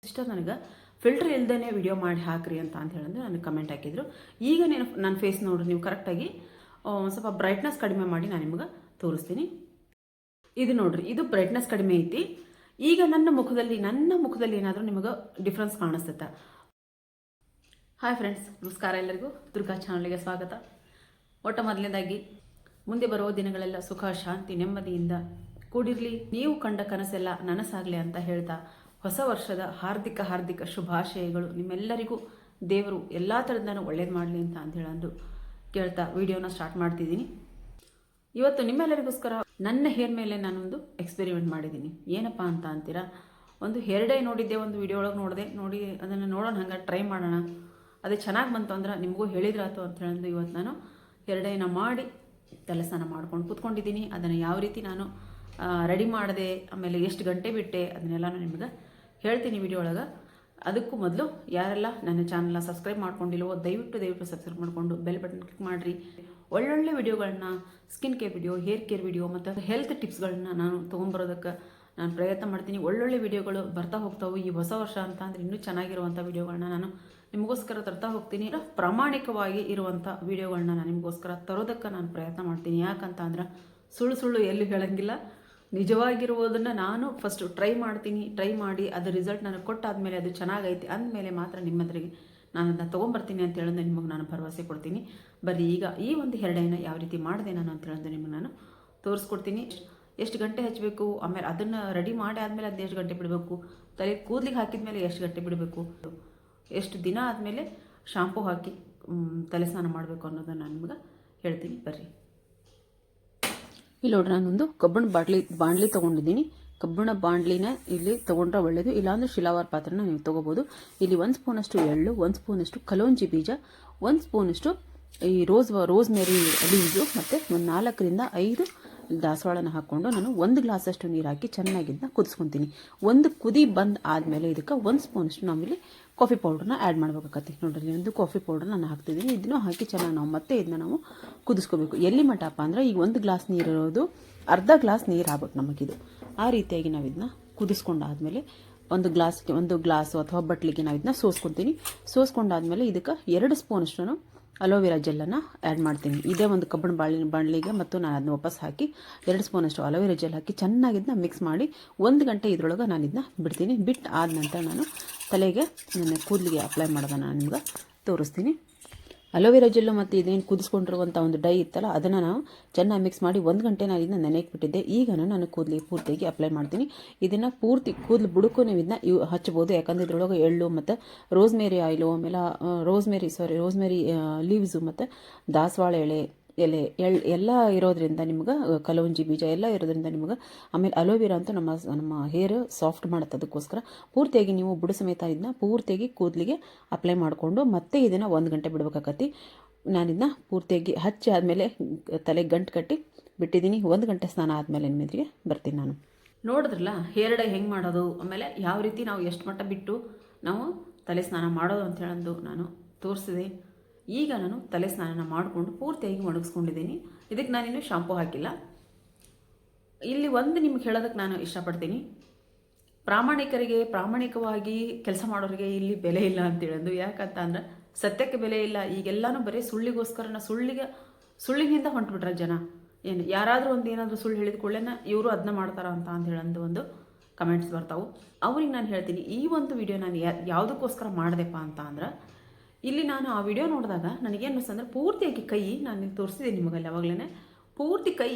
Sister ನನಗೆ filter ಇಲ್ದೇ video ಮಾಡಿ ಹಾಕ್ರಿ ಅಂತ ಹೇಳಿದ್ರೆ ನನಗೆ ಕಮೆಂಟ್ ಹಾಕಿದ್ರು. ಈಗ ನನ್ನ ಫೇಸ್ ನೋಡ್ರಿ ನೀವು ಕರೆಕ್ಟಾಗಿ ಸ್ವಲ್ಪ ಬ್ರೈಟ್ನೆಸ್ ಕಡಿಮೆ ಮಾಡಿ ನಾನು ನಿಮ್ಗೆ ತೋರಿಸ್ತೀನಿ. ಇದು ನೋಡ್ರಿ, ಇದು ಬ್ರೈಟ್ನೆಸ್ ಕಡಿಮೆ ಐತಿ. ಈಗ ನನ್ನ ಮುಖದಲ್ಲಿ ಏನಾದರೂ ನಿಮಗೆ ಡಿಫ್ರೆನ್ಸ್ ಕಾಣಿಸ್ತೈತೆ. ಹಾಯ್ ಫ್ರೆಂಡ್ಸ್, ನಮಸ್ಕಾರ ಎಲ್ಲರಿಗೂ. ದುರ್ಗಾ ಚಾನಲ್ಗೆ ಸ್ವಾಗತ. ಮೊದಲನೇದಾಗಿ ಮುಂದೆ ಬರುವ ದಿನಗಳೆಲ್ಲ ಸುಖ, ಶಾಂತಿ, ನೆಮ್ಮದಿಯಿಂದ ಕೂಡಿರಲಿ. ನೀವು ಕಂಡ ಕನಸೆಲ್ಲ ನನಸಾಗಲಿ ಅಂತ ಹೇಳ್ತಾ ಹೊಸ ವರ್ಷದ ಹಾರ್ದಿಕ ಶುಭಾಶಯಗಳು. ನಿಮ್ಮೆಲ್ಲರಿಗೂ ದೇವರು ಎಲ್ಲ ಥರದಿಂದನೂ ಒಳ್ಳೇದು ಮಾಡಲಿ ಅಂತ ಹೇಳಂದು ಕೇಳ್ತಾ ವಿಡಿಯೋನ ಸ್ಟಾರ್ಟ್ ಮಾಡ್ತಿದ್ದೀನಿ. ಇವತ್ತು ನಿಮ್ಮೆಲ್ಲರಿಗೋಸ್ಕರ ನನ್ನ ಹೇರ್ ಮೇಲೆ ನಾನೊಂದು ಎಕ್ಸ್ಪೆರಿಮೆಂಟ್ ಮಾಡಿದ್ದೀನಿ. ಏನಪ್ಪ ಅಂತ ಅಂತೀರಾ, ಒಂದು ಹೇರ್ ಡೈ ನೋಡಿದ್ದೆ, ಒಂದು ವಿಡಿಯೋ ಒಳಗೆ ನೋಡಿ ಅದನ್ನು ನೋಡೋಣ, ಹಂಗೆ ಟ್ರೈ ಮಾಡೋಣ, ಅದೇ ಚೆನ್ನಾಗಿ ಬಂತು ಅಂದ್ರೆ ನಿಮಗೂ ಹೇಳಿದ್ರಾತು ಅಂತ ಹೇಳಂದು ಇವತ್ತು ನಾನು ಹೇರ್ ಡೈನ ಮಾಡಿ ತಲೆ ಸ್ನಾನ ಮಾಡ್ಕೊಂಡು ಕೂತ್ಕೊಂಡಿದ್ದೀನಿ. ಅದನ್ನು ಯಾವ ರೀತಿ ನಾನು ರೆಡಿ ಮಾಡಿದೆ, ಆಮೇಲೆ ಎಷ್ಟು ಗಂಟೆ ಬಿಟ್ಟೆ, ಅದನ್ನೆಲ್ಲ ನಿಮ್ಗೆ ಹೇಳ್ತೀನಿ ವಿಡಿಯೋ ಒಳಗೆ. ಅದಕ್ಕೂ ಮೊದಲು ಯಾರೆಲ್ಲ ನನ್ನ ಚಾನಲ್ನ ಸಬ್ಸ್ಕ್ರೈಬ್ ಮಾಡ್ಕೊಂಡಿಲ್ವೋ ದಯವಿಟ್ಟು ಸಬ್ಸ್ಕ್ರೈಬ್ ಮಾಡಿಕೊಂಡು ಬೆಲ್ ಬಟನ್ ಕ್ಲಿಕ್ ಮಾಡಿರಿ. ಒಳ್ಳೊಳ್ಳೆ ವಿಡಿಯೋಗಳನ್ನ, skin care video, hair care video ಮತ್ತು ಹೆಲ್ತ್ ಟಿಪ್ಸ್ಗಳನ್ನ ನಾನು ತೊಗೊಂಬರೋದಕ್ಕೆ ನಾನು ಪ್ರಯತ್ನ ಮಾಡ್ತೀನಿ. ಒಳ್ಳೊಳ್ಳೆ ವಿಡಿಯೋಗಳು ಬರ್ತಾ ಹೋಗ್ತಾವೆ. ಈ ಹೊಸ ವರ್ಷ ಅಂತ ಅಂದರೆ ಇನ್ನೂ ಚೆನ್ನಾಗಿರುವಂಥ ವಿಡಿಯೋಗಳನ್ನ ನಾನು ನಿಮಗೋಸ್ಕರ ತರ್ತಾ ಹೋಗ್ತೀನಿ. ಪ್ರಾಮಾಣಿಕವಾಗಿ ಇರುವಂಥ ವಿಡಿಯೋಗಳನ್ನ ನಾನು ನಿಮಗೋಸ್ಕರ ತರೋದಕ್ಕೆ ನಾನು ಪ್ರಯತ್ನ ಮಾಡ್ತೀನಿ. ಯಾಕಂತ ಅಂದ್ರೆ ಸುಳ್ಳು ಎಲ್ಲಿ ಹೇಳೋಂಗಿಲ್ಲ. ನಿಜವಾಗಿರುವುದನ್ನು ನಾನು ಫಸ್ಟು ಟ್ರೈ ಮಾಡಿ ಅದು ರಿಸಲ್ಟ್ ನನಗೆ ಕೊಟ್ಟಾದಮೇಲೆ ಅದು ಚೆನ್ನಾಗೈತಿ ಅಂದಮೇಲೆ ಮಾತ್ರ ನಿಮ್ಮ ಹತ್ರಿಗೆ ನಾನು ಅದನ್ನು ತೊಗೊಂಬರ್ತೀನಿ ಅಂತ ಹೇಳಿದ್ರೆ ನಿಮಗೆ ನಾನು ಭರವಸೆ ಕೊಡ್ತೀನಿ. ಬರೀ ಈಗ ಈ ಒಂದು ಹೇರ್ ಡೈನ ಯಾವ ರೀತಿ ಮಾಡಿದೆ ನಾನು ಅಂತ ಹೇಳಿದ್ರೆ ನಿಮಗೆ ನಾನು ತೋರಿಸ್ಕೊಡ್ತೀನಿ. ಎಷ್ಟು ಗಂಟೆ ಹಚ್ಚಬೇಕು, ಆಮೇಲೆ ಅದನ್ನು ರೆಡಿ ಮಾಡಿ ಆದಮೇಲೆ ಅದನ್ನ ಎಷ್ಟು ಗಂಟೆ ಬಿಡಬೇಕು, ತಲೆ ಕೂದಲಿಗೆ ಹಾಕಿದ ಮೇಲೆ ಎಷ್ಟು ಗಂಟೆ ಬಿಡಬೇಕು, ಎಷ್ಟು ದಿನ ಆದಮೇಲೆ ಶಾಂಪೂ ಹಾಕಿ ತಲೆ ಸ್ನಾನ ಮಾಡಬೇಕು ಅನ್ನೋದನ್ನು ನಾನು ನಿಮ್ಗೆ ಹೇಳ್ತೀನಿ. ಬರ್ರಿ. ಇಲ್ಲಿ ನೋಡ್ರಿ, ನಾನೊಂದು ಕಬ್ಬಿಣ ಬಾಣಲಿ ತೊಗೊಂಡಿದ್ದೀನಿ. ಕಬ್ಬಿಣ ಬಾಣಲಿನ ಇಲ್ಲಿ ತೊಗೊಂಡ್ರೆ ಒಳ್ಳೆಯದು, ಇಲ್ಲಾಂದರೆ ಶಿಲಾವಾರ್ ಪಾತ್ರನ ನೀವು ತೊಗೋಬೋದು. ಇಲ್ಲಿ 1 ಸ್ಪೂನಷ್ಟು ಎಳ್ಳು, 1 ಸ್ಪೂನಷ್ಟು ಕಲೋಂಜಿ ಬೀಜ, 1 ಸ್ಪೂನಷ್ಟು ಈ ರೋಸ್ಮೇರಿ ಲೀವ್ಸು ಮತ್ತು ಒಂದು 4 ರಿಂದ 5 ದಾಸವಾಳನ ಹಾಕ್ಕೊಂಡು ನಾನು 1 ಗ್ಲಾಸಷ್ಟು ನೀರು ಹಾಕಿ ಚೆನ್ನಾಗಿದ್ದನ್ನ ಕುದಿಸ್ಕೊತೀನಿ. ಒಂದು ಕುದಿ ಬಂದು ಆದಮೇಲೆ ಇದಕ್ಕೆ 1 ಸ್ಪೂನಷ್ಟು ನಾವಿಲ್ಲಿ ಕಾಫಿ ಪೌಡ್ರನ್ನ ಆ್ಯಡ್ ಮಾಡಬೇಕಾಗತ್ತೆ. ನೋಡ್ರಿ, ಒಂದು ಕಾಫಿ ಪೌಡ್ರ್ ನಾನು ಹಾಕ್ತಿದ್ದೀನಿ. ಇದನ್ನು ಹಾಕಿ ಚೆನ್ನಾಗಿ ನಾವು ಮತ್ತೆ ಇದನ್ನ ನಾವು ಕುದಿಸ್ಕೋಬೇಕು. ಎಲ್ಲಿ ಮಟಪ್ಪ ಅಂದರೆ ಈಗ 1 ಗ್ಲಾಸ್ ನೀರು ಇರೋದು ಅರ್ಧ ಗ್ಲಾಸ್ ನೀರು ಆಗ್ಬೇಕು ನಮಗಿದು. ಆ ರೀತಿಯಾಗಿ ನಾವು ಇದನ್ನ ಕುದಿಸ್ಕೊಂಡಾದ್ಮೇಲೆ ಒಂದು ಗ್ಲಾಸು ಅಥವಾ ಬಟ್ಲಿಗೆ ನಾವು ಇದನ್ನ ಸೋಸ್ಕೊಂಡಾದ್ಮೇಲೆ ಇದಕ್ಕೆ 2 ಸ್ಪೂನಷ್ಟು ಅಲೋವೆರಾ ಜೆಲ್ಲನ್ನು ಆ್ಯಡ್ ಮಾಡ್ತೀನಿ. ಇದೇ ಒಂದು ಕಬ್ಬಿಣ ಬಾಣಲಿಗೆ ಮತ್ತು ನಾನು ಅದನ್ನ ವಾಪಸ್ ಹಾಕಿ 2 ಸ್ಪೂನಷ್ಟು ಅಲೋವೆರಾ ಜೆಲ್ ಹಾಕಿ ಚೆನ್ನಾಗಿದ್ದನ್ನ ಮಿಕ್ಸ್ ಮಾಡಿ 1 ಗಂಟೆ ಇದರೊಳಗೆ ನಾನು ಇದನ್ನ ಬಿಡ್ತೀನಿ. ಬಿಟ್ಟು ಆದ ನಂತರ ನಾನು ತಲೆಗೆ ನನ್ನ ಕೂದಲಿಗೆ ಅಪ್ಲೈ ಮಾಡೋದನ್ನು ನಾನು ನಿಮ್ಗೆ ತೋರಿಸ್ತೀನಿ. ಅಲೋವೆರಾ ಜೆಲ್ಲು ಮತ್ತು ಇದೇನು ಕುದಿಸ್ಕೊಂಡಿರುವಂಥ ಒಂದು ಡೈ ಇತ್ತಲ್ಲ, ಅದನ್ನು ನಾವು ಚೆನ್ನಾಗಿ ಮಿಕ್ಸ್ ಮಾಡಿ 1 ಗಂಟೆ ನಾನು ಇದನ್ನ ನೆನೆಗೆ ಬಿಟ್ಟಿದ್ದೆ. ಈಗ ನಾನು ಕೂದಲಿಗೆ ಪೂರ್ತಿಯಾಗಿ ಅಪ್ಲೈ ಮಾಡ್ತೀನಿ. ಇದನ್ನು ಪೂರ್ತಿ ಕೂದಲು ಬುಡಕ್ಕೂ ನೀವು ಇದನ್ನ ಹಚ್ಬೋದು. ಯಾಕಂದರೆ ಇದರೊಳಗೆ ಎಳ್ಳು ಮತ್ತು ರೋಸ್ಮೇರಿ ಆಯಿಲು, ಆಮೇಲೆ ರೋಸ್ಮೇರಿ ಲೀವ್ಸು ಮತ್ತು ದಾಸವಾಳ ಎಲೆ ಎಲ್ಲ ಇರೋದ್ರಿಂದ ನಿಮ್ಗೆ, ಕಲೋಂಜಿ ಬೀಜ ಎಲ್ಲ ಇರೋದ್ರಿಂದ ನಿಮ್ಗೆ, ಆಮೇಲೆ ಅಲೋವೆರಾ ಅಂತೂ ನಮ್ಮ ಹೇರ್ ಸಾಫ್ಟ್ ಮಾಡುತ್ತೆ. ಅದಕ್ಕೋಸ್ಕರ ಪೂರ್ತಿಯಾಗಿ ನೀವು ಬುಡ ಸಮೇತ ಇದನ್ನ ಪೂರ್ತಿಯಾಗಿ ಕೂದಲಿಗೆ ಅಪ್ಲೈ ಮಾಡಿಕೊಂಡು ಮತ್ತೆ ಇದನ್ನು 1 ಗಂಟೆ ಬಿಡಬೇಕಾಗತ್ತೆ. ನಾನು ಇದನ್ನ ಪೂರ್ತಿಯಾಗಿ ಹಚ್ಚಿ ಆದಮೇಲೆ ತಲೆಗೆ ಗಂಟು ಕಟ್ಟಿ ಬಿಟ್ಟಿದ್ದೀನಿ. 1 ಗಂಟೆ ಸ್ನಾನ ಆದಮೇಲೆ ನಿಮ್ಮದಿಗೆ ಬರ್ತೀನಿ ನಾನು. ನೋಡಿದ್ರಲ್ಲ ಹೇರ್ ಡೈ ಹೆಂಗೆ ಮಾಡೋದು, ಆಮೇಲೆ ಯಾವ ರೀತಿ ನಾವು ಎಷ್ಟು ಮಟ್ಟ ಬಿಟ್ಟು ನಾವು ತಲೆ ಸ್ನಾನ ಮಾಡೋದು ಅಂತ ಹೇಳಂದು ನಾನು ತೋರಿಸಿದೆ. ಈಗ ನಾನು ತಲೆ ಸ್ನಾನ ಮಾಡಿಕೊಂಡು ಪೂರ್ತಿಯಾಗಿ ಒಣಗಿಸ್ಕೊಂಡಿದ್ದೀನಿ. ಇದಕ್ಕೆ ನಾನಿನ್ನು ಶಾಂಪೂ ಹಾಕಿಲ್ಲ. ಇಲ್ಲಿ ಒಂದು ನಿಮ್ಗೆ ಹೇಳೋದಕ್ಕೆ ನಾನು ಇಷ್ಟಪಡ್ತೀನಿ, ಪ್ರಾಮಾಣಿಕವಾಗಿ ಕೆಲಸ ಮಾಡೋರಿಗೆ ಇಲ್ಲಿ ಬೆಲೆ ಇಲ್ಲ ಅಂತೇಳೋದು. ಯಾಕಂತ ಅಂದ್ರೆ ಸತ್ಯಕ್ಕೆ ಬೆಲೆ ಇಲ್ಲ. ಈಗೆಲ್ಲಾನು ಬರೀ ಸುಳ್ಳಿಗೋಸ್ಕರ ಸುಳ್ಳಿನಿಂದ ಹೊಂಟ್ಬಿಟ್ರೆ ಜನ. ಏನು ಯಾರಾದರೂ ಏನಾದರೂ ಸುಳ್ಳು ಹೇಳಿದ ಕೂಡಲೇ ಇವರು ಅದನ್ನ ಮಾಡ್ತಾರ ಅಂತ ಹೇಳೋದು ಒಂದು ಕಮೆಂಟ್ಸ್ ಬರ್ತಾವೆ. ಅವ್ರಿಗೆ ನಾನು ಹೇಳ್ತೀನಿ, ಈ ಒಂದು ವಿಡಿಯೋ ನಾನು ಯಾವುದಕ್ಕೋಸ್ಕರ ಮಾಡಿದೆಪ್ಪ ಅಂತ ಅಂದ್ರೆ, ಇಲ್ಲಿ ನಾನು ಆ ವಿಡಿಯೋ ನೋಡಿದಾಗ ನನಗೇನು ಅನ್ನಿಸ್ತಂದ್ರೆ, ಪೂರ್ತಿಯಾಗಿ ಕೈ ನಾನು ತೋರಿಸಿದ್ದೀನಿ ನಿಮಗಲ್ಲಿ ಅವಾಗಲೇ, ಪೂರ್ತಿ ಕೈ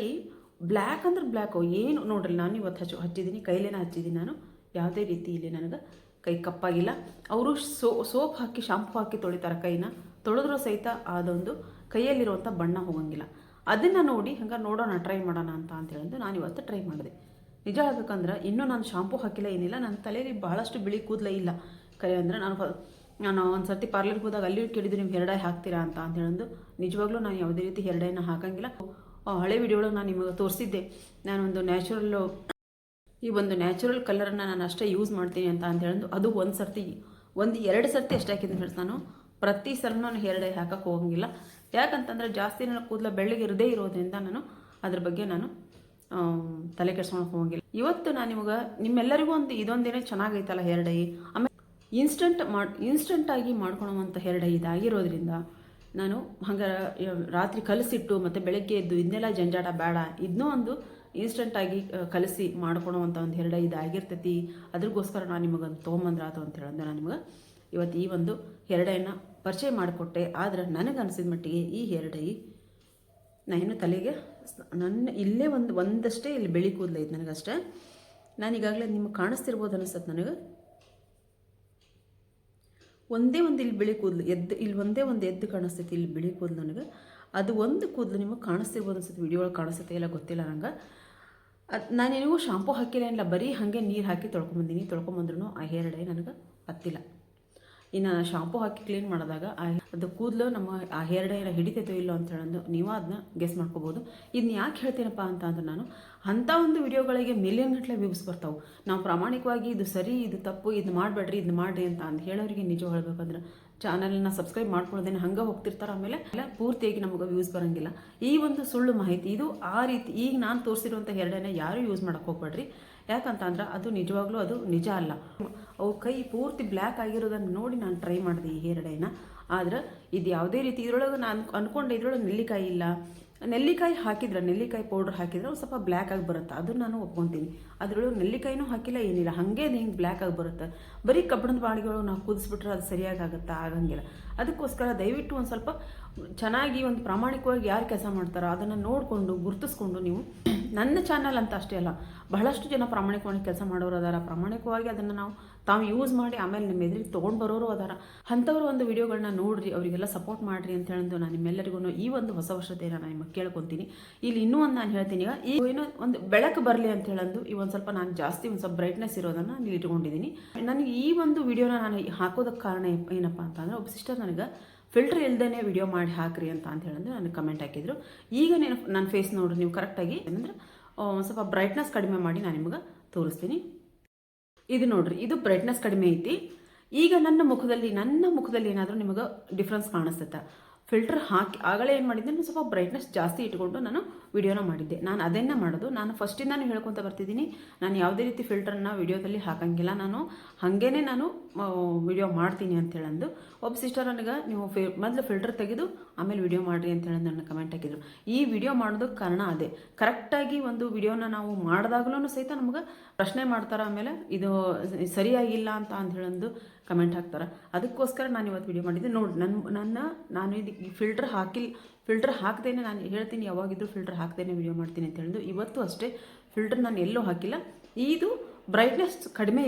ಬ್ಲ್ಯಾಕ್ ಅಂದ್ರೆ ಬ್ಲ್ಯಾಕು. ಏನು ನೋಡ್ರಿ, ನಾನು ಇವತ್ತು ಹಚ್ಚಿದ್ದೀನಿ, ಕೈಲೇನ ಹಚ್ಚಿದ್ದೀನಿ ನಾನು. ಯಾವುದೇ ರೀತಿ ಇಲ್ಲಿ ನನಗೆ ಕೈ ಕಪ್ಪಾಗಿಲ್ಲ. ಅವರು ಸೋಪ್ ಹಾಕಿ ಶಾಂಪೂ ಹಾಕಿ ತೊಳಿತಾರೆ ಕೈನ, ತೊಳೆದ್ರೂ ಸಹಿತ ಅದೊಂದು ಕೈಯಲ್ಲಿರುವಂಥ ಬಣ್ಣ ಹೋಗಂಗಿಲ್ಲ. ಅದನ್ನು ನೋಡಿ ಹಂಗೆ ನೋಡೋಣ, ಟ್ರೈ ಮಾಡೋಣ ಅಂತ ಹೇಳಿದ್ದು ನಾನು ಇವತ್ತು ಟ್ರೈ ಮಾಡಿದೆ. ನಿಜ ಹೇಳ್ಬೇಕಂದ್ರೆ ಇನ್ನೂ ನಾನು ಶಾಂಪೂ ಹಾಕಿಲ್ಲ, ಏನಿಲ್ಲ. ನನ್ನ ತಲೆಯಲ್ಲಿ ಬಹಳಷ್ಟು ಬಿಳಿ ಕೂದಲೇ ಇಲ್ಲ. ಕೈ ಅಂದರೆ ನಾನು ಒಂದು ಸರ್ತಿ ಪಾರ್ಲರ್ಗೆ ಹೋದಾಗ ಅಲ್ಲಿ ಕೇಳಿದ್ದು, ನೀವು ಹೇರ್ ಡೈ ಹಾಕ್ತೀರಾ ಅಂತ ಹೇಳಿದ್ದು. ನಿಜವಾಗ್ಲೂ ನಾನು ಯಾವುದೇ ರೀತಿ ಹೇರ್ ಡೈನ ಹಾಕಂಗಿಲ್ಲ. ಹಳೆ ವಿಡಿಯೋಗಳಿಗೆ ನಾನು ನಿಮಗೆ ತೋರಿಸಿದ್ದೆ, ನಾನೊಂದು ನ್ಯಾಚುರಲ್ ಕಲರನ್ನು ನಾನು ಅಷ್ಟೇ ಯೂಸ್ ಮಾಡ್ತೀನಿ ಅಂತ ಹೇಳಿದ್ದು. ಅದು 2 ಸರ್ತಿ ಅಷ್ಟೇ ಹಾಕಿದ್ದೀನಿ ಫ್ರೆಂಡ್ಸ್. ನಾನು ಪ್ರತಿ ಸಲ ನಾನು ಹೇರ್ ಡೈ ಹಾಕಕ್ಕೆ ಹೋಗಂಗಿಲ್ಲ. ಯಾಕಂತಂದರೆ ಜಾಸ್ತಿ ನನ್ನ ಕೂದಲ ಬೆಳ್ಳಗೆ ಇರದೇ ಇರೋದ್ರಿಂದ ನಾನು ಅದ್ರ ಬಗ್ಗೆ ನಾನು ತಲೆ ಕೆಡ್ಸ್ಕೊಳಕ್ಕೆ ಹೋಗಂಗಿಲ್ಲ. ಇವತ್ತು ನಾನು ನಿಮ್ಮೆಲ್ಲರಿಗೂ ಇದೊಂದೇನೇ ಚೆನ್ನಾಗೈತಲ್ಲ ಹೇರ್ ಡೈ. ಆಮೇಲೆ ಇನ್ಸ್ಟೆಂಟಾಗಿ ಮಾಡ್ಕೊಳೋವಂಥ ಹೇರ್ ಡೈ ಇದಾಗಿರೋದ್ರಿಂದ ನಾನು ಹಂಗೆ ರಾತ್ರಿ ಕಲಸಿಟ್ಟು ಮತ್ತು ಬೆಳಗ್ಗೆ ಎದ್ದು ಇದನ್ನೆಲ್ಲ ಜಂಜಾಟ ಬೇಡ, ಇದನ್ನೂ ಒಂದು ಇನ್ಸ್ಟೆಂಟಾಗಿ ಕಲಸಿ ಮಾಡ್ಕೊಳೋವಂಥ ಒಂದು ಹೇರ್ ಡೈ ಇದಾಗಿರ್ತೈತಿ. ಅದ್ರಗೋಸ್ಕರ ನಾನು ನಿಮಗೊಂದು ತೊಗೊಂಬಂದ್ರಾತು ಅಂತ ಹೇಳಿದ್ರೆ ನಾನು ನಿಮಗೆ ಇವತ್ತು ಈ ಒಂದು ಹೇರ್ ಡೈನ ಪರಿಚಯ ಮಾಡಿಕೊಟ್ಟೆ. ಆದರೆ ನನಗನ್ಸಿದ ಮಟ್ಟಿಗೆ ಈ ಹೇರ್ ಡೈ ನಾನು ತಲೆಗೆ ಇಲ್ಲೇ ಒಂದಷ್ಟೇ ಇಲ್ಲಿ ಬೆಳಿ ಕೂದಲೈತೆ ನನಗಷ್ಟೇ. ನಾನು ಈಗಾಗಲೇ ನಿಮಗೆ ಕಾಣಿಸ್ತಿರ್ಬೋದು ಅನಿಸ್ತದೆ ನನಗೆ. ಒಂದೇ ಒಂದು ಇಲ್ಲಿ ಬಿಳಿ ಕೂದಲು ಇಲ್ಲಿ ಒಂದೇ ಒಂದು ಎದ್ದು ಕಾಣಿಸ್ತೈತಿ ಇಲ್ಲಿ ಬಿಳಿ ಕೂದಲು ನನಗೆ. ಅದು ಒಂದು ಕೂದಲು ನಿಮಗೆ ಕಾಣಿಸ್ತಿರ್ಬೋದು ಅನ್ಸುತ್ತೆ, ವಿಡಿಯೋ ಒಳಗೆ ಕಾಣಿಸುತ್ತೆ ಇಲ್ಲ ಗೊತ್ತಿಲ್ಲ ನಂಗೆ. ನಾನೇನಿಗೂ ಶಾಂಪೂ ಹಾಕಿಲ್ಲ ಏನಿಲ್ಲ, ಬರೀ ಹಾಗೆ ನೀರು ಹಾಕಿ ತೊಳ್ಕೊಂಬಂದ್ರೂ ಆ ಹೇರ್ ಡೈ ನನಗೆ ಹತ್ತಿಲ್ಲ. ಇನ್ನು ಶಾಂಪೂ ಹಾಕಿ ಕ್ಲೀನ್ ಮಾಡಿದಾಗ ಅದು ಕೂದಲು ನಮ್ಮ ಆ ಹೇರ್ ಡೈನ ಹಿಡಿತೈತೋ ಇಲ್ಲೋ ಅಂತ ಹೇಳೋದು ನೀವು ಅದನ್ನ ಗೆಸ್ ಮಾಡ್ಕೋಬೋದು. ಇದನ್ನ ಯಾಕೆ ಹೇಳ್ತೀನಪ್ಪ ಅಂತಂದ್ರೆ ನಾನು ಅಂಥ ಒಂದು ವಿಡಿಯೋಗಳಿಗೆ ಮಿಲಿಯನ್ ಗಟ್ಟಲೆ ವ್ಯೂಸ್ ಬರ್ತಾವೆ. ನಾವು ಪ್ರಾಮಾಣಿಕವಾಗಿ ಇದು ಸರಿ ಇದು ತಪ್ಪು ಇದು ಮಾಡಬೇಡ್ರಿ ಇದನ್ನ ಮಾಡಿರಿ ಅಂತ ಹೇಳೋರಿಗೆ ನಿಜ ಹೇಳ್ಬೇಕಂದ್ರೆ ಚಾನಲ್ನ ಸಬ್ಸ್ಕ್ರೈಬ್ ಮಾಡ್ಕೊಳ್ಳೋದೇನೆ ಹಂಗೆ ಹೋಗ್ತಿರ್ತಾರೆ. ಆಮೇಲೆ ಪೂರ್ತಿಯಾಗಿ ನಮಗೆ ವ್ಯೂಸ್ ಬರೋಂಗಿಲ್ಲ. ಈ ಒಂದು ಸುಳ್ಳು ಮಾಹಿತಿ ಇದು ಆ ರೀತಿ ಈಗ ನಾನು ತೋರಿಸಿರುವಂಥ ಹೇರ್ ಡೈನ ಯಾರೂ ಯೂಸ್ ಮಾಡೋಕ್ಕೆ ಹೋಗ್ಬೇಡ್ರಿ. ಯಾಕಂತಂದ್ರೆ ಅದು ನಿಜವಾಗ್ಲೂ ಅದು ನಿಜ ಅಲ್ಲ. ಅವು ಕೈ ಪೂರ್ತಿ ಬ್ಲ್ಯಾಕ್ ಆಗಿರೋದನ್ನು ನೋಡಿ ನಾನು ಟ್ರೈ ಮಾಡಿದೆ ಈ ಹೇರ್ ಡೈನ. ಆದ್ರೆ ಇದು ಯಾವುದೇ ರೀತಿ ಇದ್ರೊಳಗೆ ನಾನು ಅಂದ್ಕೊಂಡೆ ಇದ್ರೊಳಗೆ ನೆಲ್ಲಿಕಾಯಿ ಇಲ್ಲ, ನೆಲ್ಲಿಕಾಯಿ ಹಾಕಿದ್ರೆ ನೆಲ್ಲಿಕಾಯಿ ಪೌಡ್ರ್ ಹಾಕಿದ್ರೆ ಒಂದು ಸ್ವಲ್ಪ ಬ್ಲ್ಯಾಕ್ ಆಗಿ ಬರುತ್ತೆ, ಅದನ್ನು ನಾನು ಒಪ್ಕೊತೀನಿ. ಅದರೊಳಗೆ ನೆಲ್ಲಿಕಾಯಿನೂ ಹಾಕಿಲ್ಲ ಏನಿಲ್ಲ, ಹಾಗೆ ಹಿಂಗೆ ಬ್ಲ್ಯಾಕ್ ಆಗಿ ಬರುತ್ತೆ. ಬರೀ ಕಬ್ಬಣದ ಬಾಳಿಗಳು ನಾವು ಕುದಿಸ್ಬಿಟ್ರೆ ಅದು ಸರಿಯಾಗಿ ಆಗುತ್ತಾ? ಆಗಂಗಿಲ್ಲ. ಅದಕ್ಕೋಸ್ಕರ ದಯವಿಟ್ಟು ಒಂದು ಸ್ವಲ್ಪ ಚೆನ್ನಾಗಿ ಒಂದು ಪ್ರಾಮಾಣಿಕವಾಗಿ ಯಾರು ಕೆಲಸ ಮಾಡ್ತಾರೋ ಅದನ್ನು ನೋಡಿಕೊಂಡು ಗುರುತಿಸ್ಕೊಂಡು ನೀವು ನನ್ನ ಚಾನಲ್ ಅಂತ ಅಷ್ಟೇ ಅಲ್ಲ, ಬಹಳಷ್ಟು ಜನ ಪ್ರಾಮಾಣಿಕವಾಗಿ ಕೆಲಸ ಮಾಡೋರು ಅದಾರ. ಪ್ರಾಮಾಣಿಕವಾಗಿ ಅದನ್ನು ತಾವು ಯೂಸ್ ಮಾಡಿ ಆಮೇಲೆ ನಿಮ್ಮ ಎದುರಿಗೆ ತೊಗೊಂಡು ಬರೋರು ಅದಾರ. ಅಂಥವ್ರು ಒಂದು ವಿಡಿಯೋಗಳನ್ನ ನೋಡ್ರಿ, ಅವರಿಗೆಲ್ಲ ಸಪೋರ್ಟ್ ಮಾಡಿರಿ ಅಂತ ಹೇಳಿದ್ದು ನಾನು ನಿಮ್ಮೆಲ್ಲರಿಗೂ ಈ ಒಂದು ಹೊಸ ವರ್ಷತೆಯನ್ನು ನಾನು ನಿಮಗೆ ಕೇಳ್ಕೊತೀನಿ. ಇಲ್ಲಿ ಇನ್ನೂ ಒಂದು ನಾನು ಹೇಳ್ತೀನಿ, ಈಗ ಏನೋ ಒಂದು ಬೆಳಕು ಬರಲಿ ಅಂತ ಹೇಳಂದು ಈ ಒಂದು ಸ್ವಲ್ಪ ನಾನು ಜಾಸ್ತಿ ಒಂದು ಸ್ವಲ್ಪ ಬ್ರೈಟ್ನೆಸ್ ಇರೋದನ್ನು ನಾನು ಇಟ್ಕೊಂಡಿದ್ದೀನಿ. ನನಗೆ ಈ ಒಂದು ವಿಡಿಯೋನ ನಾನು ಹಾಕೋದಕ್ಕೆ ಕಾರಣ ಏನಪ್ಪ ಅಂತಂದರೆ ಒಬ್ಬ ಸಿಸ್ಟರ್ ನನಗೆ ಫಿಲ್ಟರ್ ಇಲ್ದೇ ವಿಡಿಯೋ ಮಾಡಿ ಹಾಕ್ರಿ ಅಂತ ಹೇಳಿದ್ರೆ ನನಗೆ ಕಮೆಂಟ್ ಹಾಕಿದ್ರು. ಈಗ ನನ್ನ ಫೇಸ್ ನೋಡ್ರಿ ನೀವು ಕರೆಕ್ಟಾಗಿ ಏನಂದ್ರೆ ಸ್ವಲ್ಪ ಬ್ರೈಟ್ನೆಸ್ ಕಡಿಮೆ ಮಾಡಿ ನಾನು ನಿಮಗೆ ತೋರಿಸ್ತೀನಿ. ಇದು ನೋಡ್ರಿ, ಇದು ಬ್ರೈಟ್ನೆಸ್ ಕಡಿಮೆ ಐತಿ. ಈಗ ನನ್ನ ಮುಖದಲ್ಲಿ ಏನಾದರೂ ನಿಮಗೆ ಡಿಫ್ರೆನ್ಸ್ ಕಾಣಿಸ್ತೈತೆ. ಫಿಲ್ಟರ್ ಹಾಕಿ ಆಗಲೇ ಏನು ಮಾಡಿದ್ದೆ, ನಾನು ಸ್ವಲ್ಪ ಬ್ರೈಟ್ನೆಸ್ ಜಾಸ್ತಿ ಇಟ್ಕೊಂಡು ನಾನು ವಿಡಿಯೋನ ಮಾಡಿದ್ದೆ. ನಾನು ಅದನ್ನೇ ಮಾಡೋದು. ನಾನು ಫಸ್ಟಿಂದ ಹೇಳ್ಕೊತ ಬರ್ತಿದ್ದೀನಿ, ನಾನು ಯಾವುದೇ ರೀತಿ ಫಿಲ್ಟರ್ನ ವಿಡಿಯೋದಲ್ಲಿ ಹಾಕಂಗಿಲ್ಲ, ನಾನು ಹಾಗೇನೆ ನಾನು ವಿಡಿಯೋ ಮಾಡ್ತೀನಿ ಅಂತ ಹೇಳಂದು ಒಬ್ಬ ಸಿಸ್ಟರ್ ನನಗೆ ನೀವು ಮೊದಲು ಫಿಲ್ಟರ್ ತೆಗೆದು ಆಮೇಲೆ ವಿಡಿಯೋ ಮಾಡಿರಿ ಅಂತ ಹೇಳಿ ನನ್ನ ಕಮೆಂಟ್ ಹಾಕಿದ್ರು. ಈ ವಿಡಿಯೋ ಮಾಡೋದಕ್ಕೆ ಕಾರಣ ಅದೇ, ಕರೆಕ್ಟಾಗಿ ಒಂದು ವಿಡಿಯೋನ ನಾವು ಮಾಡಿದಾಗಲೂ ಸಹಿತ ನಮ್ಗೆ ಪ್ರಶ್ನೆ ಮಾಡ್ತಾರೆ, ಆಮೇಲೆ ಇದು ಸರಿಯಾಗಿಲ್ಲ ಅಂತ ಹೇಳಂದು ಕಮೆಂಟ್ ಹಾಕ್ತಾರೆ. ಅದಕ್ಕೋಸ್ಕರ ನಾನು ಇವತ್ತು ವಿಡಿಯೋ ಮಾಡಿದ್ದೆ. ನೋಡಿ ನಾನು ಇದು ಫಿಲ್ಟರ್ ಹಾಕ್ದೇನೆ ನಾನು ಹೇಳ್ತೀನಿ, ಯಾವಾಗಿದ್ರೂ ಫಿಲ್ಟರ್ ಹಾಕ್ದೇನೆ ವಿಡಿಯೋ ಮಾಡ್ತೀನಿ ಅಂತ ಹೇಳಿದ್ದು. ಇವತ್ತು ಅಷ್ಟೇ ಫಿಲ್ಟರ್ ನಾನು ಎಲ್ಲೂ ಹಾಕಿಲ್ಲ. ಇದು ಬ್ರೈಟ್ನೆಸ್ ಕಡಿಮೆ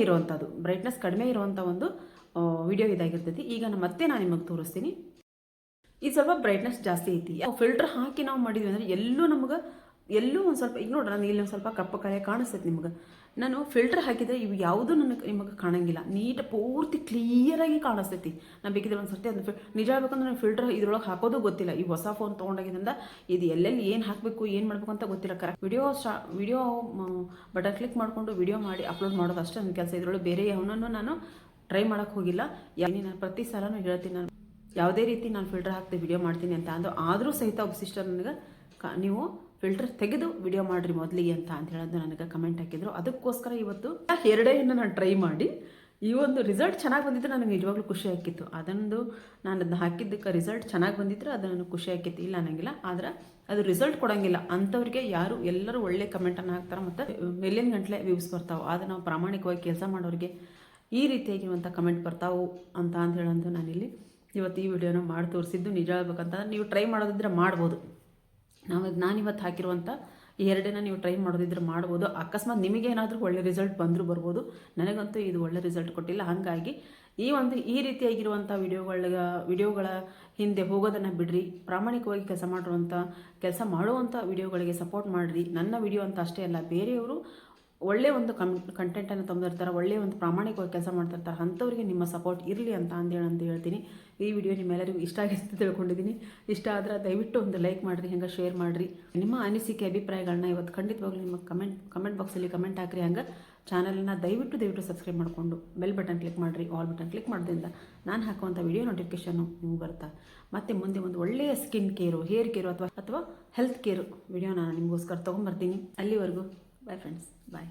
ಇರುವಂಥ ಒಂದು ವಿಡಿಯೋ ಇದಾಗಿರ್ತೈತಿ. ಈಗ ಮತ್ತೆ ನಾನು ನಿಮಗೆ ತೋರಿಸ್ತೀನಿ. ಇದು ಸ್ವಲ್ಪ ಬ್ರೈಟ್ನೆಸ್ ಜಾಸ್ತಿ ಐತಿ. ಫಿಲ್ಟರ್ ಹಾಕಿ ನಾವು ಮಾಡಿದ್ವಿ ಅಂದರೆ ಎಲ್ಲೂ ಒಂದು ಸ್ವಲ್ಪ, ಈಗ ನೋಡ್ರಿ ನಾನು ಇಲ್ಲಿ ಒಂದು ಸ್ವಲ್ಪ ಕಪ್ಪು ಕಲೆ ಕಾಣಿಸ್ತೈತೆ ನಿಮ್ಗೆ. ನಾನು ಫಿಲ್ಟರ್ ಹಾಕಿದರೆ ಇವು ಯಾವುದೂ ನಿಮಗೆ ಕಾಣಂಗಿಲ್ಲ, ಪೂರ್ತಿ ಕ್ಲಿಯರಾಗಿ ಕಾಣಿಸ್ತೈತಿ. ನಾನು ಬೇಕಿದ್ರೆ ಒಂದು ಸರ್ತಿ ಅದು ನಿಜ ಹೇಳ್ಬೇಕಂದ್ರೆ ನಾನು ಫಿಲ್ಟರ್ ಇದ್ರೊಳಗೆ ಹಾಕೋದು ಗೊತ್ತಿಲ್ಲ. ಈ ಹೊಸ ಫೋನ್ ತೊಗೊಂಡಾಗಿದ್ದರಿಂದ ಇದು ಎಲ್ಲೆಲ್ಲಿ ಏನು ಹಾಕಬೇಕು ಏನು ಮಾಡಬೇಕು ಅಂತ ಗೊತ್ತಿಲ್ಲ. ಕರೆಕ್ಟ್ ವಿಡಿಯೋ ಬಟನ್ ಕ್ಲಿಕ್ ಮಾಡಿಕೊಂಡು ವಿಡಿಯೋ ಮಾಡಿ ಅಪ್ಲೋಡ್ ಮಾಡೋದು ಅಷ್ಟೇ ನನ್ನ ಕೆಲಸ. ಇದರೊಳಗೆ ಬೇರೆ ಯಾವನೂ ನಾನು ಟ್ರೈ ಮಾಡೋಕ್ಕೆ ಹೋಗಿಲ್ಲ. ನಾನು ಪ್ರತಿ ಸಲನೂ ಹೇಳ್ತೀನಿ, ನಾನು ಯಾವುದೇ ರೀತಿ ನಾನು ಫಿಲ್ಟರ್ ಹಾಕ್ದೆ ವಿಡಿಯೋ ಮಾಡ್ತೀನಿ ಅಂತ ಆದರೂ ಸಹಿತ ಒಬ್ಬ ಸಿಸ್ಟರ್ ನನಗೆ ನೀವು ಫಿಲ್ಟರ್ ತೆಗೆದು ವಿಡಿಯೋ ಮಾಡಿರಿ ಮೊದಲಿಗೆ ಅಂತ ಹೇಳೋದು ನನಗೆ ಕಮೆಂಟ್ ಹಾಕಿದ್ರು. ಅದಕ್ಕೋಸ್ಕರ ಇವತ್ತು ಹೇರ್ ಡೈಯನ್ನು ನಾನು ಟ್ರೈ ಮಾಡಿ ಈ ಒಂದು ರಿಸಲ್ಟ್ ಚೆನ್ನಾಗಿ ಬಂದಿದ್ರೆ ನನಗೆ ನಿಜವಾಗ್ಲೂ ಖುಷಿ ಆಕಿತ್ತು. ನಾನು ಅದನ್ನು ಹಾಕಿದ್ದಕ್ಕೆ ರಿಸಲ್ಟ್ ಚೆನ್ನಾಗಿ ಬಂದಿದ್ರೆ ಅದು ನನಗೆ ಖುಷಿ ಆಕಿತ್ತು, ಇಲ್ಲ ಅನ್ನಂಗಿಲ್ಲ. ಆದರೆ ಅದು ರಿಸಲ್ಟ್ ಕೊಡೋಂಗಿಲ್ಲ ಅಂಥವ್ರಿಗೆ ಎಲ್ಲರೂ ಒಳ್ಳೆ ಕಮೆಂಟನ್ನು ಹಾಕ್ತಾರೆ ಮತ್ತು ಮಿಲಿಯನ್ ಗಂಟಲೆ ವ್ಯೂಸ್ ಬರ್ತಾವೆ. ಆದರೆ ನಾವು ಪ್ರಾಮಾಣಿಕವಾಗಿ ಕೆಲಸ ಮಾಡೋರಿಗೆ ಈ ರೀತಿಯಾಗಿರುವಂಥ ಕಮೆಂಟ್ ಬರ್ತಾವೆ ಅಂತ ಹೇಳಂದು ನಾನಿಲ್ಲಿ ಇವತ್ತು ಈ ವಿಡಿಯೋನ ಮಾಡಿ ತೋರಿಸಿದ್ದು. ನಿಜ ಹೇಳ್ಬೇಕಂತಂದ್ರೆ ನೀವು ಟ್ರೈ ಮಾಡೋದಿದ್ರೆ ಮಾಡ್ಬೋದು. ನಾನಿವತ್ತು ಹಾಕಿರುವಂಥ ಈ ಎರಡನ್ನ ನೀವು ಟ್ರೈ ಮಾಡೋದಿದ್ರೆ ಮಾಡ್ಬೋದು. ಅಕಸ್ಮಾತ್ ನಿಮಗೇನಾದರೂ ಒಳ್ಳೆ ರಿಸಲ್ಟ್ ಬರ್ಬೋದು. ನನಗಂತೂ ಇದು ಒಳ್ಳೆ ರಿಸಲ್ಟ್ ಕೊಟ್ಟಿಲ್ಲ. ಹಾಗಾಗಿ ಈ ರೀತಿಯಾಗಿರುವಂಥ ವಿಡಿಯೋಗಳ ಹಿಂದೆ ಹೋಗೋದನ್ನು ಬಿಡ್ರಿ. ಪ್ರಾಮಾಣಿಕವಾಗಿ ಕೆಲಸ ಮಾಡುವಂಥ ವಿಡಿಯೋಗಳಿಗೆ ಸಪೋರ್ಟ್ ಮಾಡಿರಿ. ನನ್ನ ವಿಡಿಯೋ ಅಂತ ಅಷ್ಟೇ ಅಲ್ಲ, ಬೇರೆಯವರು ಒಳ್ಳೆಯ ಒಂದು ಕಂಟೆಂಟನ್ನು ತಂದಿರ್ತಾರೆ, ಒಳ್ಳೆಯ ಒಂದು ಪ್ರಾಮಾಣಿಕವಾಗಿ ಕೆಲಸ ಮಾಡ್ತಿರ್ತಾರೆ, ಅಂಥವ್ರಿಗೆ ನಿಮ್ಮ ಸಪೋರ್ಟ್ ಇರಲಿ ಅಂತ ಹೇಳ್ತೀನಿ. ಈ ವಿಡಿಯೋ ನಿಮ್ಮೆಲ್ಲರಿಗೂ ಇಷ್ಟ ಆಗಿದೆ ಅಂತ ತಿಳ್ಕೊಂಡಿದ್ದೀನಿ. ಇಷ್ಟ ಆದರೆ ದಯವಿಟ್ಟು ಒಂದು ಲೈಕ್ ಮಾಡಿರಿ, ಹಂಗೆ ಶೇರ್ ಮಾಡಿರಿ. ನಿಮ್ಮ ಅನಿಸಿಕೆ ಅಭಿಪ್ರಾಯಗಳನ್ನ ಇವತ್ತು ಖಂಡಿತವಾಗ್ಲೂ ನಿಮ್ಮ ಕಮೆಂಟ್ ಬಾಕ್ಸಲ್ಲಿ ಕಮೆಂಟ್ ಹಾಕಿರಿ. ಹಂಗೆ ಚಾನಲನ್ನು ದಯವಿಟ್ಟು ಸಬ್ಸ್ಕ್ರೈಬ್ ಮಾಡಿಕೊಂಡು ಬೆಲ್ ಬಟನ್ ಕ್ಲಿಕ್ ಮಾಡಿರಿ. ಆಲ್ ಬಟನ್ ಕ್ಲಿಕ್ ಮಾಡೋದ್ರಿಂದ ನಾನು ಹಾಕುವಂಥ ವಿಡಿಯೋ ನೋಟಿಫಿಕೇಷನ್ನು ನಿಮ್ಗೆ ಬರುತ್ತೆ. ಮತ್ತು ಮುಂದೆ ಒಂದು ಒಳ್ಳೆಯ ಸ್ಕಿನ್ ಕೇರು, ಹೇರ್ ಕೇರು ಅಥವಾ ಹೆಲ್ತ್ ಕೇರು ವಿಡಿಯೋ ನಾನು ನಿಮಗೋಸ್ಕರ ತೊಗೊಂಬರ್ತೀನಿ. ಅಲ್ಲಿವರೆಗೂ ಬಾಯ್ ಫ್ರೆಂಡ್ಸ್, ಬಾಯ್.